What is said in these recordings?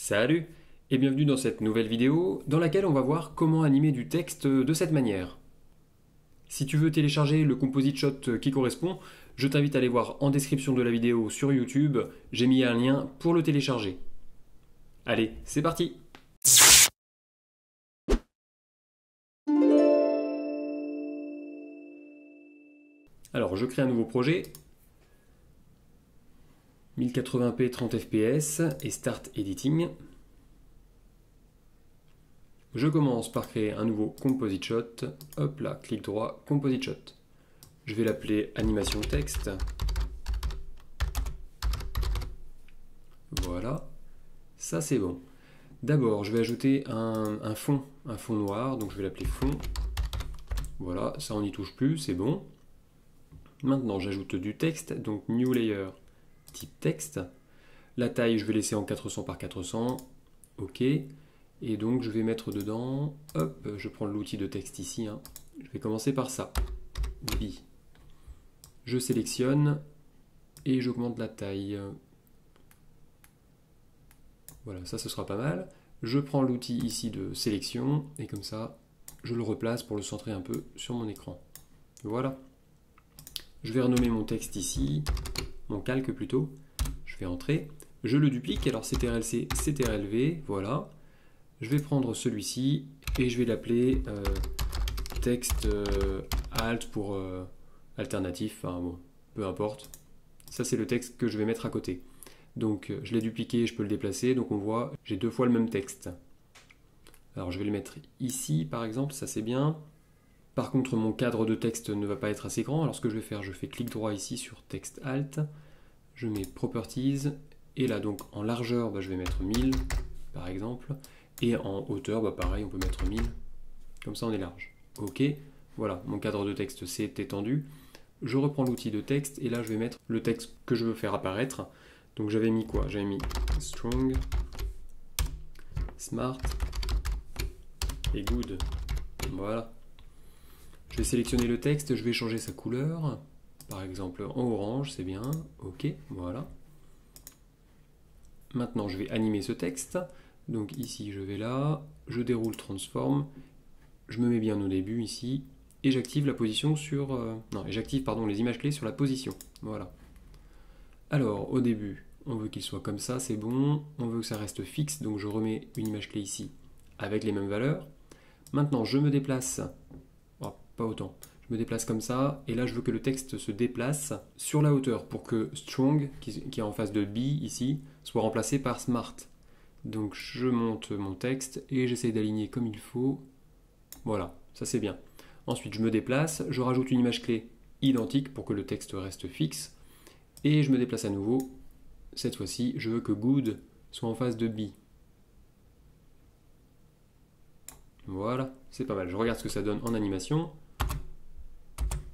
Salut et bienvenue dans cette nouvelle vidéo dans laquelle on va voir comment animer du texte de cette manière. Si tu veux télécharger le Composite Shot qui correspond, je t'invite à aller voir en description de la vidéo sur YouTube, j'ai mis un lien pour le télécharger. Allez, c'est parti! Alors je crée un nouveau projet, 1080p 30 fps et Start Editing. Je commence par créer un nouveau Composite Shot. Hop là, clic droit, Composite Shot. Je vais l'appeler Animation Texte. Voilà, ça c'est bon. D'abord, je vais ajouter un fond noir, donc je vais l'appeler fond. Voilà, ça on n'y touche plus, c'est bon. Maintenant, j'ajoute du texte, donc New Layer, type texte. La taille, je vais laisser en 400 par 400. OK. Et donc, je vais mettre dedans, hop, je prends l'outil de texte ici. Je vais commencer par ça. B. Je sélectionne et j'augmente la taille. Voilà, ça ce sera pas mal. Je prends l'outil ici de sélection et comme ça, je le replace pour le centrer un peu sur mon écran. Voilà. Je vais renommer mon texte ici, mon calque plutôt. Je vais entrer. Je le duplique, alors CTRL-C, CTRL-V, voilà. Je vais prendre celui-ci et je vais l'appeler texte alt pour alternatif, enfin bon, peu importe. Ça c'est le texte que je vais mettre à côté. Donc je l'ai dupliqué, je peux le déplacer, donc on voit, j'ai deux fois le même texte. Alors je vais le mettre ici par exemple, ça c'est bien. Par contre mon cadre de texte ne va pas être assez grand, alors ce que je vais faire, je fais clic droit ici sur texte alt, je mets properties, et là donc en largeur, je vais mettre 1000 par exemple, et en hauteur, pareil, on peut mettre 1000, comme ça on est large. Ok, voilà, mon cadre de texte s'est étendu. Je reprends l'outil de texte, et là je vais mettre le texte que je veux faire apparaître. Donc j'avais mis quoi? J'avais mis strong, smart et good. Voilà. Je vais sélectionner le texte, je vais changer sa couleur. Par exemple en orange, c'est bien. Ok, voilà. Maintenant je vais animer ce texte. Donc ici je vais là, je déroule transform, je me mets bien au début ici, et j'active la position sur... non, j'active les images clés sur la position. Voilà. Alors au début, on veut qu'il soit comme ça, c'est bon. On veut que ça reste fixe, donc je remets une image clé ici avec les mêmes valeurs. Maintenant je me déplace, oh, pas autant, je me déplace comme ça, et là je veux que le texte se déplace sur la hauteur pour que strong, qui est en face de B ici, soit remplacé par smart. Donc je monte mon texte et j'essaie d'aligner comme il faut. Voilà, ça c'est bien. Ensuite je me déplace, je rajoute une image clé identique pour que le texte reste fixe. Et je me déplace à nouveau. Cette fois-ci, je veux que good soit en face de B. Voilà, c'est pas mal. Je regarde ce que ça donne en animation.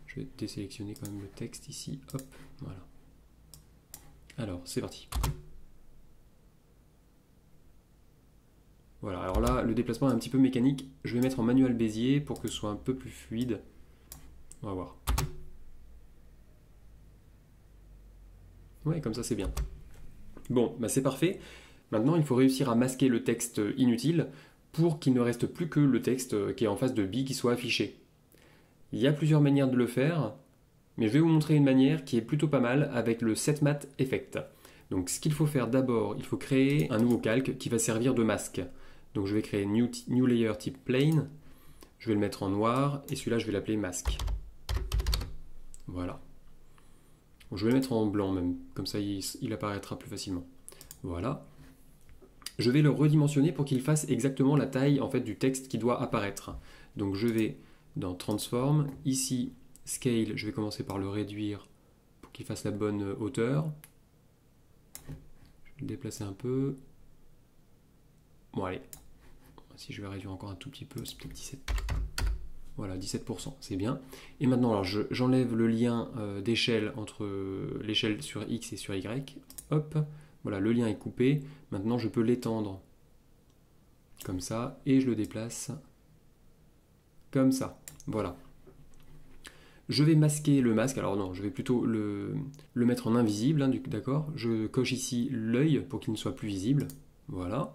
Je vais désélectionner quand même le texte ici. Hop, voilà. Alors, c'est parti. Voilà, alors là, le déplacement est un petit peu mécanique. Je vais mettre en manuel Bézier pour que ce soit un peu plus fluide. On va voir. Ouais, comme ça c'est bien. Bon, c'est parfait. Maintenant, il faut réussir à masquer le texte inutile pour qu'il ne reste plus que le texte qui est en face de B qui soit affiché. Il y a plusieurs manières de le faire, mais je vais vous montrer une manière qui est plutôt pas mal avec le setMatte effect. Donc ce qu'il faut faire d'abord, il faut créer un nouveau calque qui va servir de masque. Donc je vais créer new layer type plane, je vais le mettre en noir et celui-là je vais l'appeler masque. Voilà. Bon, je vais le mettre en blanc même, comme ça il apparaîtra plus facilement. Voilà. Je vais le redimensionner pour qu'il fasse exactement la taille en fait du texte qui doit apparaître. Donc je vais dans Transform, ici Scale, je vais commencer par le réduire pour qu'il fasse la bonne hauteur. Je vais le déplacer un peu. Bon allez, si je vais réduire encore un tout petit peu, c'est peut-être 17. Voilà, 17%, c'est bien. Et maintenant, alors j'enlève le lien d'échelle entre l'échelle sur X et sur Y. Hop, voilà, le lien est coupé. Maintenant, je peux l'étendre comme ça et je le déplace comme ça. Voilà. Je vais masquer le masque. Alors non, je vais plutôt le mettre en invisible, d'accord. Je coche ici l'œil pour qu'il ne soit plus visible. Voilà.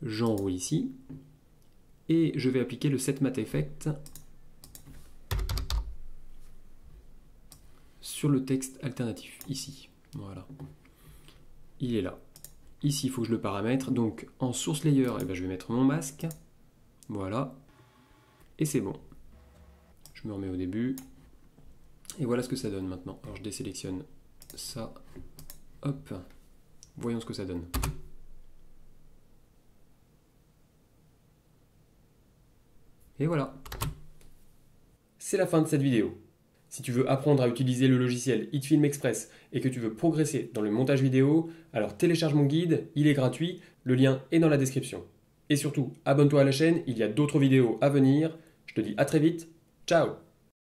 J'enroule ici. Et je vais appliquer le Set Matte Effect sur le texte alternatif, ici. Voilà. Il est là. Ici, il faut que je le paramètre. Donc, en Source Layer, eh ben, je vais mettre mon masque. Voilà. Et c'est bon. Je me remets au début. Et voilà ce que ça donne maintenant. Alors, je désélectionne ça. Hop. Voyons ce que ça donne. Et voilà. C'est la fin de cette vidéo. Si tu veux apprendre à utiliser le logiciel HitFilm Express et que tu veux progresser dans le montage vidéo, alors télécharge mon guide, il est gratuit, le lien est dans la description. Et surtout, abonne-toi à la chaîne, il y a d'autres vidéos à venir. Je te dis à très vite, ciao!